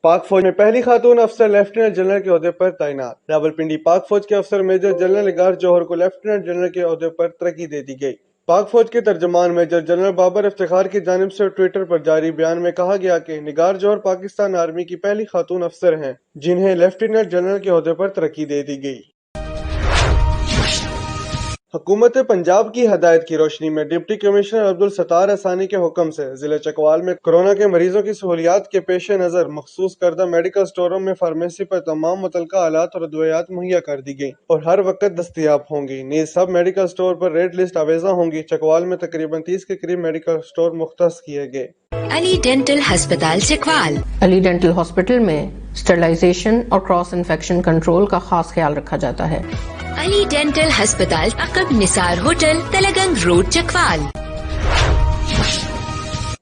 پاک فوج میں پہلی خاتون افسر لیفٹیننٹ جنرل کے عہدے پر تعینات۔ راولپنڈی پاک فوج کے افسر میجر جنرل نگار جوہر کو لیفٹیننٹ جنرل کے عہدے پر ترقی دے دی گئی۔ پاک فوج کے ترجمان میجر جنرل بابر افتخار کی جانب سے ٹویٹر پر جاری بیان میں کہا گیا کہ نگار جوہر پاکستان آرمی کی پہلی خاتون افسر ہیں جنہیں لیفٹیننٹ جنرل کے عہدے پر ترقی دے دی گئی۔ حکومت پنجاب کی ہدایت کی روشنی میں ڈپٹی کمشنر عبدالستار احسانی کے حکم سے ضلع چکوال میں کورونا کے مریضوں کی سہولیات کے پیش نظر مخصوص کردہ میڈیکل سٹوروں میں فارمیسی پر تمام متعلقہ آلات اور ادویات مہیا کر دی گئی اور ہر وقت دستیاب ہوں گی۔ نیز سب میڈیکل سٹور پر ریڈ لسٹ آویزاں ہوں گی۔ چکوال میں تقریباً 30 کے قریب میڈیکل سٹور مختص کیے گئے۔ علی ڈینٹل ہسپتال چکوال۔ علی ڈینٹل ہاسپٹل میں اسٹرلائزیشن اور کراس انفیکشن کنٹرول کا خاص خیال رکھا جاتا ہے۔ علی ڈینٹل ہسپتال عقب نثار ہوٹل تلگنگ روڈ چکوال۔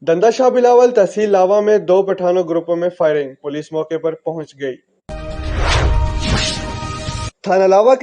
ڈنڈا شاہ بلاول تحصیل لاوا میں 2 پٹھانوں گروپوں میں فائرنگ، پولیس موقع پر پہنچ گئی۔ تھانہ لاوا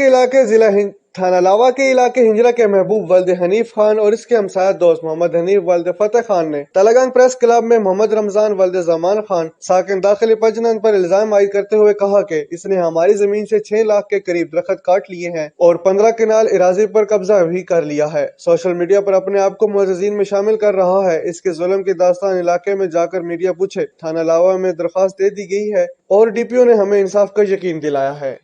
کے علاقے ہنجرہ کے محبوب والد حنیف خان اور اس کے ہمسایہ دوست محمد حنیف والد فتح خان نے تلگنگ پریس کلب میں محمد رمضان والد زمان خان ساکن داخلی پجنن پر الزام عائد کرتے ہوئے کہا کہ اس نے ہماری زمین سے 6 لاکھ کے قریب درخت کاٹ لیے ہیں اور 15 کنال اراضی پر قبضہ بھی کر لیا ہے۔ سوشل میڈیا پر اپنے آپ کو معززین میں شامل کر رہا ہے۔ اس کے ظلم کی داستان علاقے میں جا کر میڈیا پوچھے۔ تھانہ لاوا میں درخواست دے دی گئی ہے اور ڈی پی او نے ہمیں انصاف کا یقین دلایا ہے۔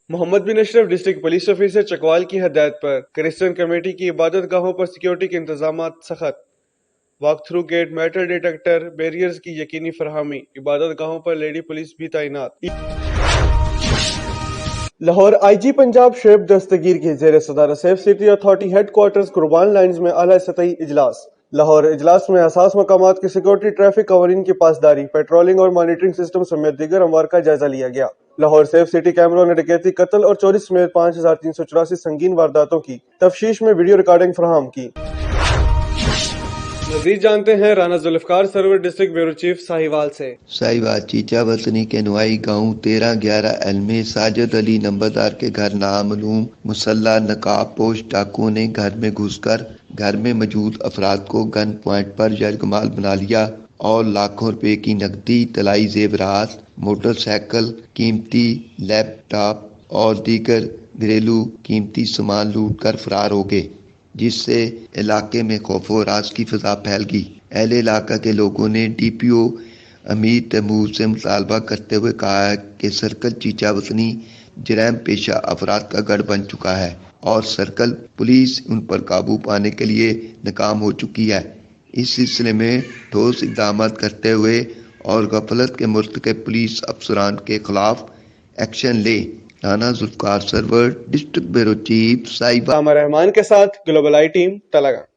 محمد بن اشرف ڈسٹرکٹ پولیس آفیسر چکوال کی ہدایت پر کرسچن کمیٹی کی عبادت گاہوں پر سیکیورٹی کے انتظامات سخت، walk through gate, metal detector barriers کی یقینی فراہمی، عبادت گاہوں پر لیڈی پولیس بھی تعینات۔ لاہور آئی جی پنجاب شعیب دستگیر کی زیر صدارت safe city authority headquarters Qurban Lines میں اعلیٰ سطحی اجلاس۔ لاہور اجلاس میں حساس مقامات کی سیکورٹی، ٹریفک قوانین کی پاسداری، پیٹرولنگ اور مانیٹرنگ سسٹم سمیت دیگر امور کا جائزہ لیا گیا۔ لاہور سیف سٹی کیمروں نے ڈکیتی، قتل اور چوری سمیت 5384 سنگین وارداتوں کی تفتیش میں ویڈیو ریکارڈنگ فراہم کی۔ مزید جانتے ہیں رانا ذوالفقار سرور ڈسٹرکٹ بیورو چیف ساہیوال سے۔ ساہیوال چیچا وطنی کے نوائی گاؤں 13/11 علم ساجد علی نمبردار کے گھر نامعلوم مسلح نقاب پوش ڈاکوؤں نے گھر میں گھس کر گھر میں موجود افراد کو گن پوائنٹ پر یرغمال بنا لیا اور لاکھوں روپے کی نقدی، طلائی زیورات، موٹر سائیکل، قیمتی لیپ ٹاپ اور دیگر گھریلو قیمتی سامان لوٹ کر فرار ہو گئے، جس سے علاقے میں خوف و ہراس کی فضا پھیل گئی۔ اہل علاقہ کے لوگوں نے ڈی پی او امیر تیمور سے مطالبہ کرتے ہوئے کہا کہ سرکل چیچا وطنی جرائم پیشہ افراد کا گڑھ بن چکا ہے اور سرکل پولیس ان پر قابو پانے کے لیے ناکام ہو چکی ہے۔ اس سلسلے میں ٹھوس اقدامات کرتے ہوئے اور غفلت کے مرتکب پولیس افسران کے خلاف ایکشن لے۔ رانا ذوالفقار سرور ڈسٹرکٹ بیورو چیف ساہیوال رحمان کے ساتھ گلوبل آئی ٹیم تلگنگ۔